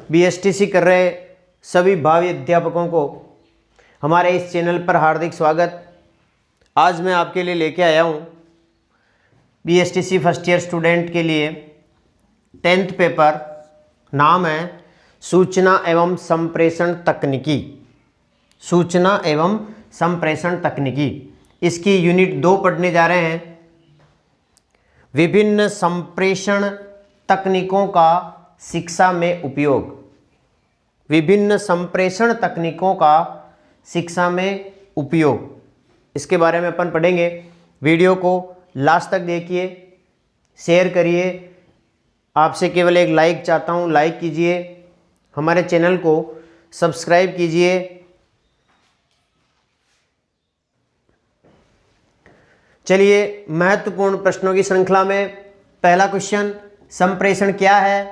BSTC कर रहे सभी भावी अध्यापकों को हमारे इस चैनल पर हार्दिक स्वागत। आज मैं आपके लिए लेके आया हूँ बीएसटीसी फर्स्ट ईयर स्टूडेंट के लिए 10th पेपर। नाम है सूचना एवं संप्रेषण तकनीकी। सूचना एवं संप्रेषण तकनीकी, इसकी यूनिट 2 पढ़ने जा रहे हैं। विभिन्न संप्रेषण तकनीकों का शिक्षा में उपयोग। विभिन्न संप्रेषण तकनीकों का शिक्षा में उपयोग, इसके बारे में अपन पढ़ेंगे। वीडियो को लास्ट तक देखिए, शेयर करिए। आपसे केवल एक लाइक चाहता हूँ, लाइक कीजिए, हमारे चैनल को सब्सक्राइब कीजिए। चलिए, महत्वपूर्ण प्रश्नों की श्रृंखला में पहला क्वेश्चन, संप्रेषण क्या है।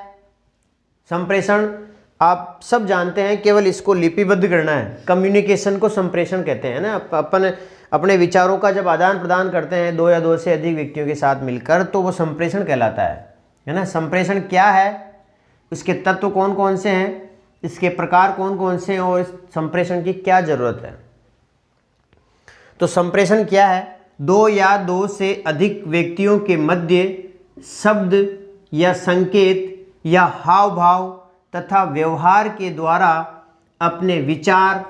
संप्रेषण आप सब जानते हैं, केवल इसको लिपिबद्ध करना है। कम्युनिकेशन को संप्रेषण कहते हैं ना। अपन अपने विचारों का जब आदान प्रदान करते हैं दो या दो से अधिक व्यक्तियों के साथ मिलकर, तो वो संप्रेषण कहलाता है ना। संप्रेषण क्या है, इसके तत्व कौन कौन से हैं, इसके प्रकार कौन कौन से हैं और इस संप्रेषण की क्या जरूरत है। तो संप्रेषण क्या है, दो या दो से अधिक व्यक्तियों के मध्य शब्द या संकेत या हाव भाव तथा व्यवहार के द्वारा अपने विचार,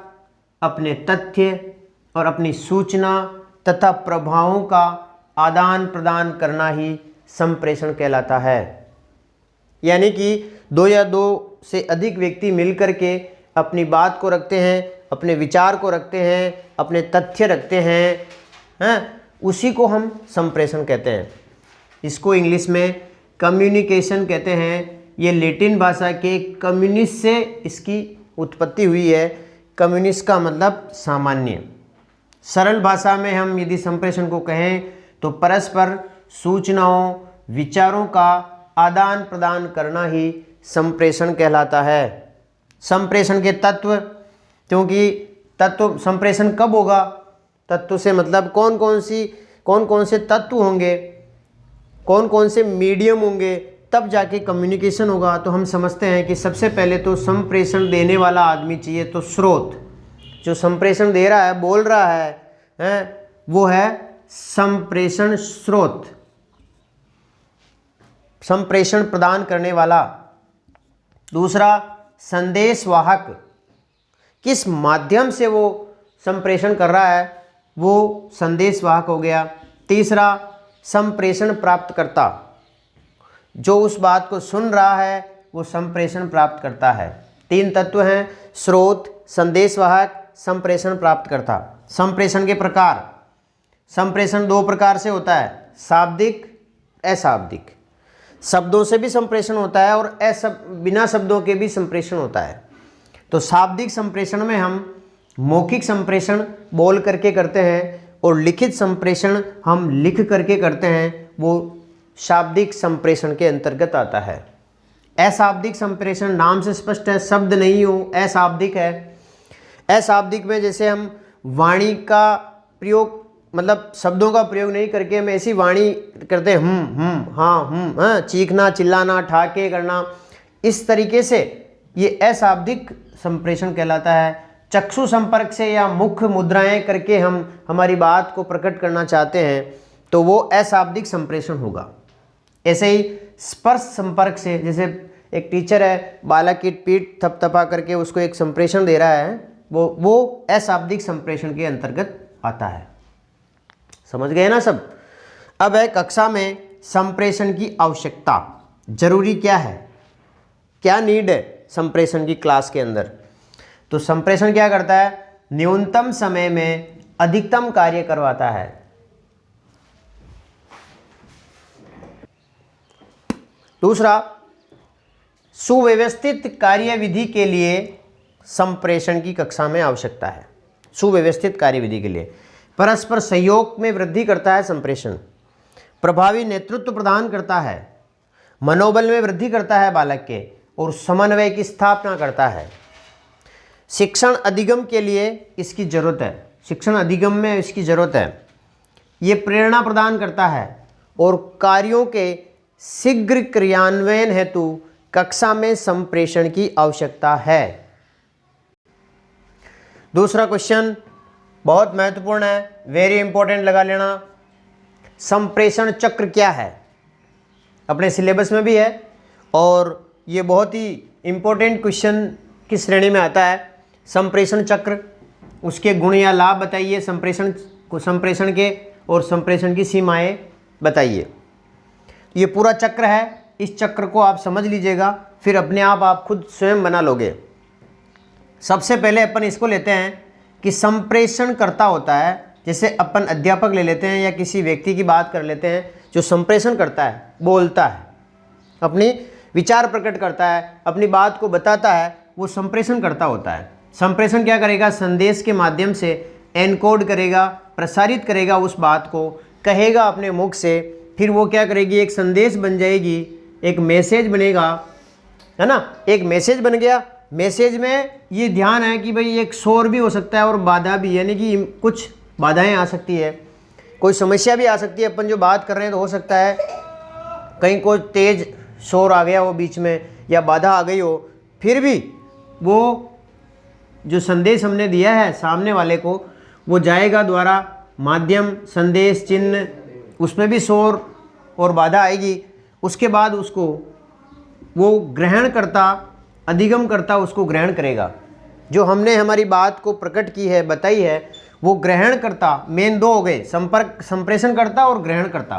अपने तथ्य और अपनी सूचना तथा प्रभावों का आदान प्रदान करना ही संप्रेषण कहलाता है। यानी कि दो या दो से अधिक व्यक्ति मिलकर के अपनी बात को रखते हैं, अपने विचार को रखते हैं, अपने तथ्य रखते हैं, उसी को हम संप्रेषण कहते हैं। इसको इंग्लिश में कम्युनिकेशन कहते हैं। ये लैटिन भाषा के कम्युनिस से इसकी उत्पत्ति हुई है। कम्युनिस का मतलब सामान्य। सरल भाषा में हम यदि संप्रेषण को कहें तो परस्पर सूचनाओं, विचारों का आदान प्रदान करना ही संप्रेषण कहलाता है। संप्रेषण के तत्व, क्योंकि तत्व संप्रेषण कब होगा, तत्व से मतलब कौन कौन से तत्व होंगे, कौन कौन से मीडियम होंगे, तब जाके कम्युनिकेशन होगा। तो हम समझते हैं कि सबसे पहले तो संप्रेषण देने वाला आदमी चाहिए। तो स्रोत, जो संप्रेषण दे रहा है, बोल रहा है, वो है संप्रेषण स्रोत, संप्रेषण प्रदान करने वाला। दूसरा, संदेशवाहक, किस माध्यम से वो संप्रेषण कर रहा है, वो संदेशवाहक हो गया। तीसरा, संप्रेषण प्राप्तकर्ता, जो उस बात को सुन रहा है वो संप्रेषण प्राप्त करता है। 3 तत्व हैं, स्रोत, संदेशवाहक, संप्रेषण प्राप्तकर्ता। संप्रेषण के प्रकार, संप्रेषण 2 प्रकार से होता है, शाब्दिक, अशाब्दिक। शब्दों से भी संप्रेषण होता है और बिना शब्दों के भी संप्रेषण होता है। तो शाब्दिक संप्रेषण में हम मौखिक संप्रेषण बोल करके करते हैं और लिखित संप्रेषण हम लिख करके करते हैं, वो शाब्दिक संप्रेषण के अंतर्गत आता है। अशाब्दिक संप्रेषण नाम से स्पष्ट है, शब्द नहीं हो, अशाब्दिक है। अशाब्दिक में जैसे हम वाणी का प्रयोग, मतलब शब्दों का प्रयोग नहीं करके हम ऐसी वाणी करते हैं, हाँ, चीखना, चिल्लाना, ठाके करना, इस तरीके से ये अशाब्दिक संप्रेषण कहलाता है। चक्षु संपर्क से या मुख मुद्राएं करके हम हमारी बात को प्रकट करना चाहते हैं तो वो अशाब्दिक संप्रेषण होगा। ऐसे ही स्पर्श संपर्क से, जैसे एक टीचर है, बालक की पीठ थपथपा करके उसको एक संप्रेषण दे रहा है, वो अशाब्दिक संप्रेषण के अंतर्गत आता है। समझ गए ना सब। अब है कक्षा में संप्रेषण की आवश्यकता, जरूरी क्या है, क्या नीड है संप्रेषण की क्लास के अंदर। तो संप्रेषण क्या करता है, न्यूनतम समय में अधिकतम कार्य करवाता है। दूसरा, सुव्यवस्थित कार्यविधि के लिए संप्रेषण की कक्षा में आवश्यकता है। सुव्यवस्थित कार्यविधि के लिए परस्पर सहयोग में वृद्धि करता है संप्रेषण। प्रभावी नेतृत्व प्रदान करता है, मनोबल में वृद्धि करता है बालक के, और समन्वय की स्थापना करता है। शिक्षण अधिगम के लिए इसकी ज़रूरत है, शिक्षण अधिगम में इसकी ज़रूरत है। ये प्रेरणा प्रदान करता है और कार्यों के शीघ्र क्रियान्वयन हेतु कक्षा में संप्रेषण की आवश्यकता है। दूसरा क्वेश्चन बहुत महत्वपूर्ण है, वेरी इंपॉर्टेंट लगा लेना। संप्रेषण चक्र क्या है? अपने सिलेबस में भी है और ये बहुत ही इंपॉर्टेंट क्वेश्चन की श्रेणी में आता है। संप्रेषण चक्र, उसके गुण या लाभ बताइए संप्रेषण के, और संप्रेषण की सीमाएं बताइए। ये पूरा चक्र है, इस चक्र को आप समझ लीजिएगा, फिर अपने आप खुद स्वयं बना लोगे। सबसे पहले अपन इसको लेते हैं कि संप्रेषण करता होता है, जैसे अपन अध्यापक ले लेते हैं या किसी व्यक्ति की बात कर लेते हैं जो संप्रेषण करता है, बोलता है, अपनी विचार प्रकट करता है, अपनी बात को बताता है, वो संप्रेषण करता होता है। संप्रेषण क्या करेगा? संदेश के माध्यम से एनकोड करेगा, प्रसारित करेगा, उस बात को कहेगा अपने मुख से, फिर वो क्या करेगी? एक संदेश बन जाएगी, एक मैसेज बनेगा, है ना। एक मैसेज बन गया, मैसेज में ये ध्यान है कि भाई एक शोर भी हो सकता है और बाधा भी, यानी कि कुछ बाधाएं आ सकती है, कोई समस्या भी आ सकती है। अपन जो बात कर रहे हैं तो हो सकता है कहीं कोई तेज शोर आ गया हो बीच में या बाधा आ गई हो, फिर भी वो जो संदेश हमने दिया है सामने वाले को, वो जाएगा द्वारा माध्यम, संदेश, चिन्ह, उसमें भी शोर और बाधा आएगी। उसके बाद उसको वो ग्रहण करता, अधिगम करता उसको ग्रहण करेगा। जो हमने हमारी बात को प्रकट की है, बताई है, वो ग्रहण करता, मेन दो हो गए, संप्रेषण करता और ग्रहण करता।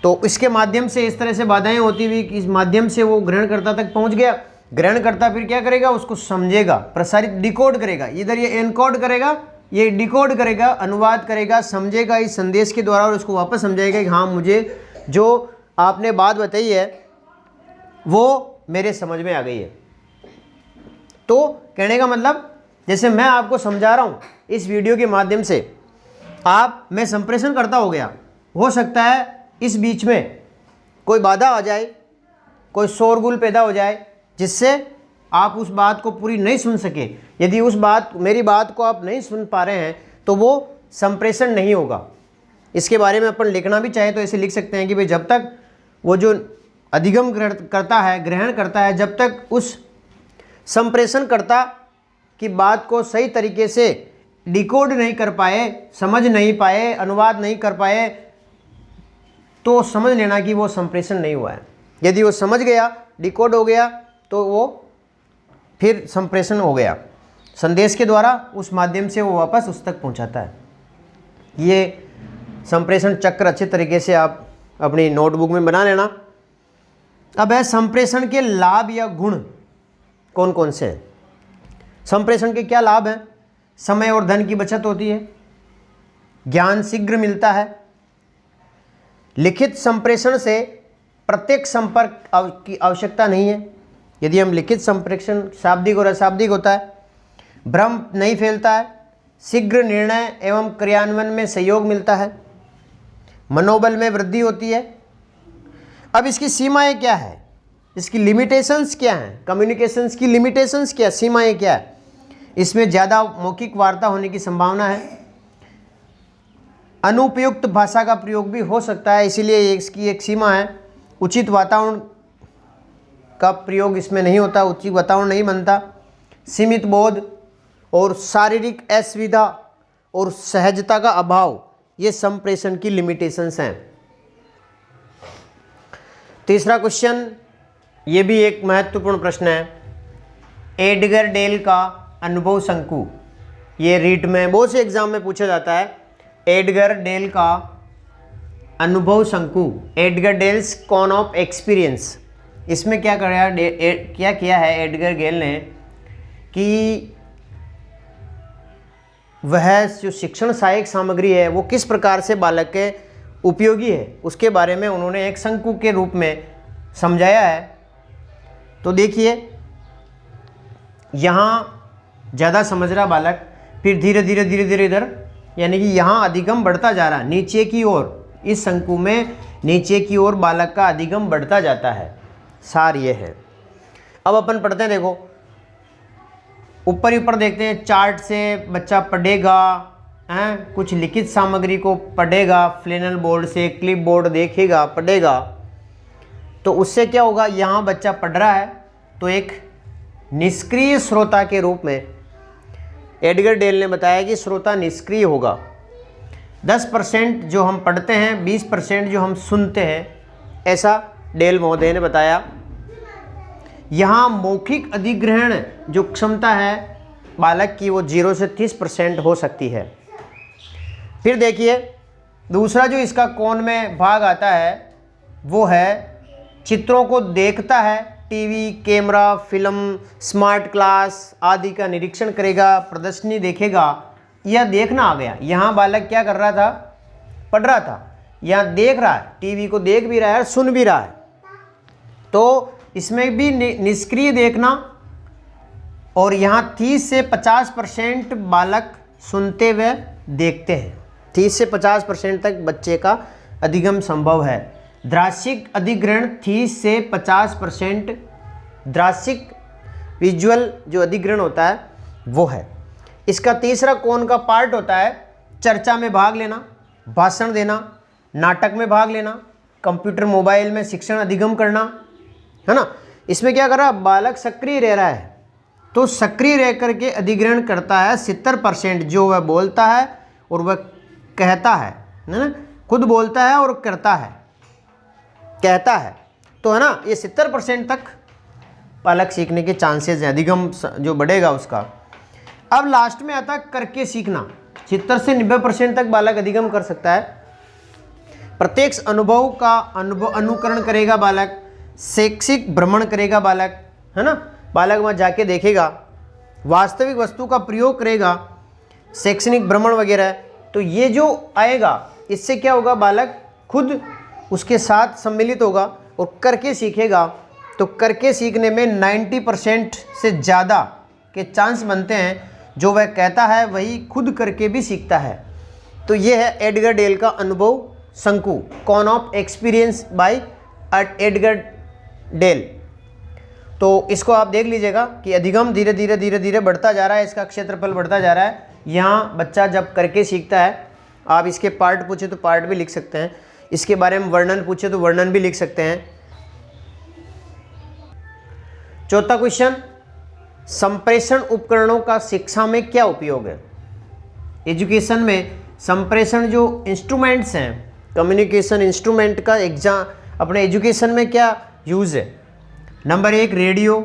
तो इसके माध्यम से इस तरह से बाधाएं होती हुई इस माध्यम से वो ग्रहण करता तक पहुंच गया। ग्रहण करता फिर क्या करेगा? उसको समझेगा, प्रसारित, डिकोड करेगा। इधर ये एनकोड करेगा, ये डिकोड करेगा, अनुवाद करेगा, समझेगा इस संदेश के द्वारा और उसको वापस समझाएगा कि हाँ, मुझे जो आपने बात बताई है वो मेरे समझ में आ गई है। तो कहने का मतलब, जैसे मैं आपको समझा रहा हूँ इस वीडियो के माध्यम से, मैं संप्रेषण करता हो गया, हो सकता है इस बीच में कोई बाधा आ जाए, कोई शोरगुल पैदा हो जाए, जिससे आप उस बात को पूरी नहीं सुन सके। यदि मेरी बात को आप नहीं सुन पा रहे हैं तो वो संप्रेषण नहीं होगा। इसके बारे में अपन लिखना भी चाहे तो ऐसे लिख सकते हैं कि भाई जब तक वो जो अधिगम करता है, ग्रहण करता है, जब तक उस संप्रेषण करता की बात को सही तरीके से डिकोड नहीं कर पाए, समझ नहीं पाए, अनुवाद नहीं कर पाए, तो समझ लेना कि वो संप्रेषण नहीं हुआ है। यदि वो समझ गया, डिकोड हो गया, तो वो फिर संप्रेषण हो गया। संदेश के द्वारा उस माध्यम से वो वापस उस तक पहुंचाता है। ये संप्रेषण चक्र अच्छे तरीके से आप अपनी नोटबुक में बना लेना। अब है संप्रेषण के लाभ या गुण कौन कौन से हैं। संप्रेषण के क्या लाभ हैं? समय और धन की बचत होती है, ज्ञान शीघ्र मिलता है, लिखित संप्रेषण से प्रत्यक्ष संपर्क की आवश्यकता नहीं है। यदि हम लिखित संप्रेषण शाब्दिक और अशाब्दिक होता है, भ्रम नहीं फैलता है, शीघ्र निर्णय एवं क्रियान्वयन में सहयोग मिलता है, मनोबल में वृद्धि होती है। अब इसकी सीमाएं क्या है, इसकी लिमिटेशंस क्या हैं, कम्युनिकेशंस की लिमिटेशंस क्या, सीमाएं क्या है? इसमें ज़्यादा मौखिक वार्ता होने की संभावना है, अनुपयुक्त भाषा का प्रयोग भी हो सकता है, इसीलिए इसकी एक सीमा है। उचित वातावरण का प्रयोग इसमें नहीं होता, उचित वातावरण नहीं बनता, सीमित बोध और शारीरिक असुविधा और सहजता का अभाव, ये संप्रेषण की लिमिटेशंस हैं। तीसरा क्वेश्चन, ये भी एक महत्वपूर्ण प्रश्न है, एडगर डेल का अनुभव शंकु। ये रीट में बहुत से एग्जाम में पूछा जाता है। एडगर डेल का अनुभव शंकु, Edgar Dale's cone of experience. इसमें क्या किया है एडगर डेल ने कि वह जो शिक्षण सहायक सामग्री है वो किस प्रकार से बालक के उपयोगी है, उसके बारे में उन्होंने एक शंकु के रूप में समझाया है। तो देखिए, यहाँ ज़्यादा समझ रहा बालक, फिर धीरे धीरे इधर, यानी कि यहाँ अधिगम बढ़ता जा रहा है नीचे की ओर। इस शंकु में नीचे की ओर बालक का अधिगम बढ़ता जाता है। सार ये है। अब अपन पढ़ते हैं, देखो ऊपर देखते हैं चार्ट से। बच्चा पढ़ेगा, कुछ लिखित सामग्री को पढ़ेगा, फ्लैनल बोर्ड से, क्लिप बोर्ड देखेगा, पढ़ेगा। तो उससे क्या होगा, यहाँ बच्चा पढ़ रहा है तो एक निष्क्रिय श्रोता के रूप में एडगर डेल ने बताया कि श्रोता निष्क्रिय होगा। 10% जो हम पढ़ते हैं, 20% जो हम सुनते हैं, ऐसा डेल महोदय ने बताया। यहाँ मौखिक अधिग्रहण जो क्षमता है बालक की वो 0 से 30% हो सकती है। फिर देखिए दूसरा जो इसका कौन में भाग आता है वो है चित्रों को देखता है, TV, camera, film, smart class आदि का निरीक्षण करेगा, प्रदर्शनी देखेगा। यह देखना आ गया। यहाँ बालक क्या कर रहा था, पढ़ रहा था, यहाँ देख रहा है, टीवी को देख भी रहा है, सुन भी रहा है। तो इसमें भी निष्क्रिय देखना। और यहाँ 30 से 50% बालक सुनते हुए देखते हैं। 30 से 50% तक बच्चे का अधिगम संभव है। दृश्यिक अधिग्रहण 30 से 50% दृश्यिक विजुअल जो अधिग्रहण होता है वो है। इसका तीसरा कौन का पार्ट होता है चर्चा में भाग लेना, भाषण देना, नाटक में भाग लेना, कंप्यूटर मोबाइल में शिक्षण अधिगम करना, है ना। इसमें क्या कर रहा है बालक, सक्रिय रह रहा है। तो सक्रिय रह करके अधिग्रहण करता है 70% जो वह बोलता है और वह कहता है ना, खुद बोलता है और करता है, कहता है। तो है ना, ये 70% तक बालक सीखने के चांसेस हैं, अधिगम जो बढ़ेगा उसका। अब लास्ट में आता है करके सीखना। 70 से 90% तक बालक अधिगम कर सकता है। प्रत्यक्ष अनुभव का अनुकरण करेगा बालक, शैक्षिक भ्रमण करेगा बालक, है ना, बालक वहाँ जाके देखेगा, वास्तविक वस्तु का प्रयोग करेगा, शैक्षणिक भ्रमण वगैरह। तो ये जो आएगा इससे क्या होगा, बालक खुद उसके साथ सम्मिलित होगा और करके सीखेगा। तो करके सीखने में 90% से ज़्यादा के चांस बनते हैं। जो वह कहता है वही खुद करके भी सीखता है। तो ये है एडगर डेल का अनुभव शंकु, cone of experience by Edgar Dale. तो इसको आप देख लीजिएगा कि अधिगम धीरे धीरे बढ़ता जा रहा है, इसका क्षेत्रफल बढ़ता जा रहा है। यहाँ बच्चा जब करके सीखता है, आप इसके पार्ट पूछे तो पार्ट भी लिख सकते हैं, इसके बारे में वर्णन पूछे तो वर्णन भी लिख सकते हैं। चौथा क्वेश्चन, संप्रेषण उपकरणों का शिक्षा में क्या उपयोग है। एजुकेशन में संप्रेषण जो इंस्ट्रूमेंट्स हैं, कम्युनिकेशन इंस्ट्रूमेंट का एग्जाम अपने एजुकेशन में क्या यूज़ है। Number 1 radio.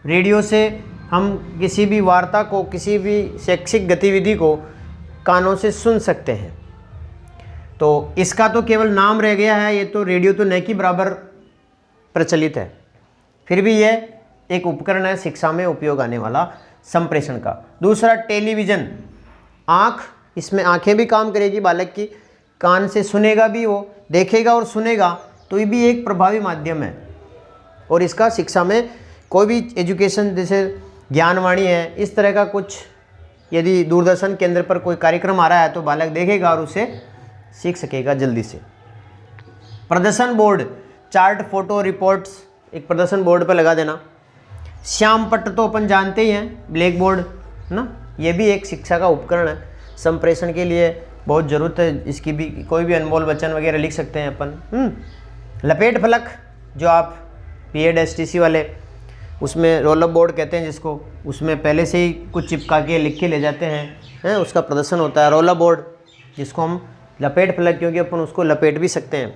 रेडियो से हम किसी भी वार्ता को, किसी भी शैक्षिक गतिविधि को कानों से सुन सकते हैं। तो इसका तो केवल नाम रह गया है, ये तो रेडियो तो न के बराबर प्रचलित है, फिर भी ये एक उपकरण है शिक्षा में उपयोग आने वाला संप्रेषण का। दूसरा टेलीविज़न, आँख, इसमें आँखें भी काम करेगी बालक की, कान से सुनेगा भी, वो देखेगा और सुनेगा, तो ये भी एक प्रभावी माध्यम है। और इसका शिक्षा में कोई भी एजुकेशन जैसे ज्ञानवाणी है, इस तरह का कुछ यदि दूरदर्शन केंद्र पर कोई कार्यक्रम आ रहा है तो बालक देखेगा और उसे सीख सकेगा जल्दी से। प्रदर्शन बोर्ड, चार्ट, फोटो, रिपोर्ट्स एक प्रदर्शन बोर्ड पर लगा देना। श्याम पट्ट तो अपन जानते ही हैं, ब्लैक बोर्ड ना, ये भी एक शिक्षा का उपकरण है। संप्रेषण के लिए बहुत ज़रूरत है इसकी भी, कोई भी अनमोल वचन वगैरह लिख सकते हैं अपन। लपेट फलक जो आप PAD वाले, उसमें रोल अप बोर्ड कहते हैं जिसको, उसमें पहले से ही कुछ चिपका के लिख के ले जाते हैं, उसका प्रदर्शन होता है। रोल अप बोर्ड जिसको हम लपेट फलक, क्योंकि अपन उसको लपेट भी सकते हैं।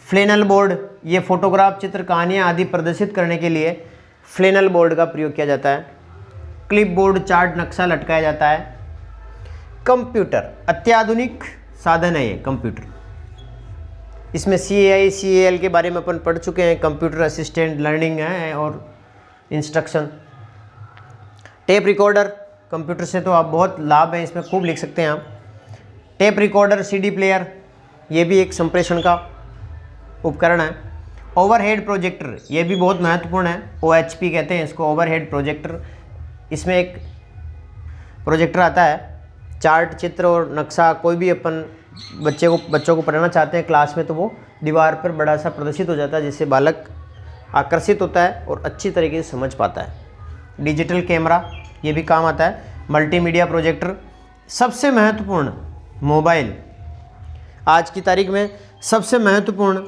फ्लेनल बोर्ड, ये फोटोग्राफ, चित्र, कहानियाँ आदि प्रदर्शित करने के लिए फ्लेनल बोर्ड का प्रयोग किया जाता है। क्लिप बोर्ड, चार्ट, नक्शा लटकाया जाता है। कंप्यूटर, अत्याधुनिक साधन है ये कंप्यूटर। इसमें CAI CAL के बारे में अपन पढ़ चुके हैं, कंप्यूटर असिस्टेंट लर्निंग है और इंस्ट्रक्शन। टेप रिकॉर्डर, कंप्यूटर से तो आप बहुत लाभ है, इसमें खूब लिख सकते हैं आप। टेप रिकॉर्डर, CD प्लेयर, ये भी एक संप्रेषण का उपकरण है। ओवरहेड प्रोजेक्टर, ये भी बहुत महत्वपूर्ण है, OHP कहते हैं इसको, ओवरहेड प्रोजेक्टर। इसमें एक प्रोजेक्टर आता है, चार्ट, चित्र और नक्शा कोई भी अपन बच्चों को पढ़ाना चाहते हैं क्लास में, तो वो दीवार पर बड़ा सा प्रदर्शित हो जाता है, जिससे बालक आकर्षित होता है और अच्छी तरीके से समझ पाता है। डिजिटल कैमरा, ये भी काम आता है। मल्टीमीडिया प्रोजेक्टर, सबसे महत्वपूर्ण मोबाइल, आज की तारीख में सबसे महत्वपूर्ण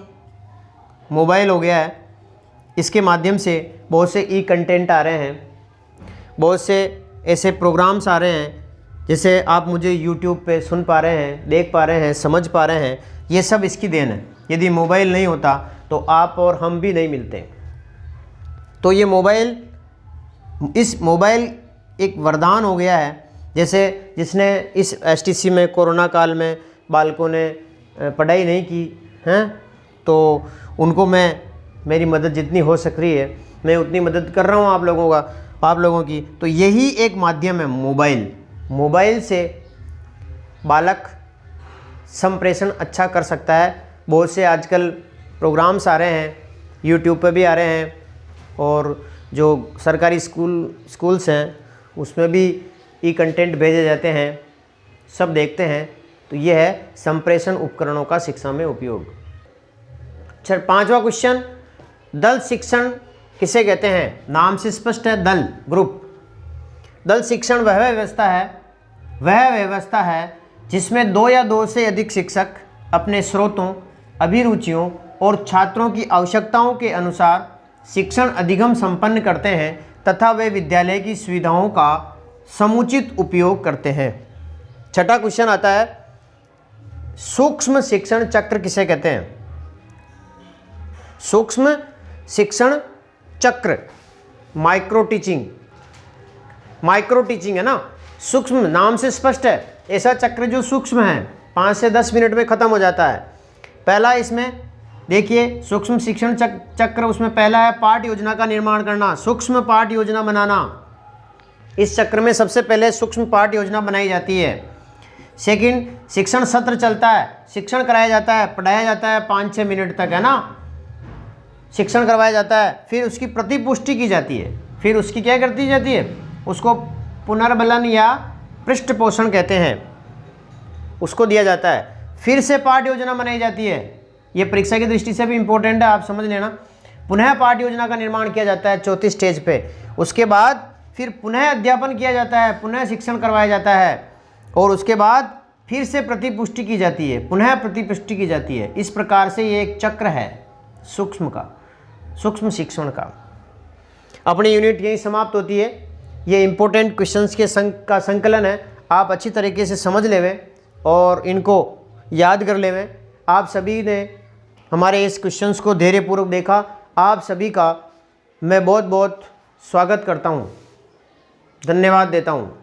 मोबाइल हो गया है, इसके माध्यम से बहुत से ई कंटेंट आ रहे हैं, बहुत से ऐसे प्रोग्राम्स आ रहे हैं, जैसे आप मुझे यूट्यूब पे सुन पा रहे हैं, देख पा रहे हैं, समझ पा रहे हैं। ये सब इसकी देन है। यदि मोबाइल नहीं होता तो आप और हम भी नहीं मिलते। तो ये मोबाइल एक वरदान हो गया है। जैसे जिसने इस एसटीसी में कोरोना काल में बालकों ने पढ़ाई नहीं की हैं, तो उनको मेरी मदद जितनी हो सक रही है मैं उतनी मदद कर रहा हूँ आप लोगों की। तो यही एक माध्यम है मोबाइल से बालक संप्रेषण अच्छा कर सकता है। बहुत से आजकल प्रोग्राम्स आ रहे हैं, यूट्यूब पे भी आ रहे हैं, और जो सरकारी स्कूल्स हैं उसमें भी ई कंटेंट भेजे जाते हैं, सब देखते हैं। तो यह है संप्रेषण उपकरणों का शिक्षा में उपयोग। अच्छा, 5वां क्वेश्चन, दल शिक्षण किसे कहते हैं? नाम से स्पष्ट है, दल, ग्रुप। दल शिक्षण वह व्यवस्था है जिसमें 2 या 2 से अधिक शिक्षक अपने स्रोतों, अभिरुचियों और छात्रों की आवश्यकताओं के अनुसार शिक्षण अधिगम संपन्न करते हैं तथा वे विद्यालय की सुविधाओं का समुचित उपयोग करते हैं। 6वां क्वेश्चन आता है, सूक्ष्म शिक्षण चक्र किसे कहते हैं? सूक्ष्म शिक्षण चक्र, माइक्रो टीचिंग है ना। सूक्ष्म, नाम से स्पष्ट है, ऐसा चक्र जो सूक्ष्म है, 5 से 10 मिनट में ख़त्म हो जाता है। पहला इसमें देखिए सूक्ष्म शिक्षण चक्र, उसमें पहला है पाठ योजना का निर्माण करना, सूक्ष्म पाठ योजना बनाना। इस चक्र में सबसे पहले सूक्ष्म पाठ योजना बनाई जाती है। सेकंड, शिक्षण सत्र चलता है, शिक्षण कराया जाता है, पढ़ाया जाता है 5-6 मिनट तक, है ना, शिक्षण करवाया जाता है। फिर उसकी प्रतिपुष्टि की जाती है, फिर उसकी क्या करती जाती है, उसको पुनर्बलन या पृष्ठ पोषण कहते हैं, उसको दिया जाता है। फिर से पाठ योजना बनाई जाती है, ये परीक्षा की दृष्टि से भी इम्पोर्टेंट है, आप समझ लेना। पुनः पाठ योजना का निर्माण किया जाता है 4थी स्टेज पे। उसके बाद फिर पुनः अध्यापन किया जाता है, पुनः शिक्षण करवाया जाता है, और उसके बाद फिर से प्रतिपुष्टि की जाती है, पुनः प्रतिपुष्टि की जाती है। इस प्रकार से ये एक चक्र है सूक्ष्म शिक्षण का। अपनी यूनिट यही समाप्त होती है। ये इम्पोर्टेंट क्वेश्चंस के का संकलन है, आप अच्छी तरीके से समझ लेवें और इनको याद कर लेवें। आप सभी ने हमारे इस क्वेश्चंस को धैर्यपूर्वक देखा, आप सभी का मैं बहुत बहुत स्वागत करता हूँ, धन्यवाद देता हूँ।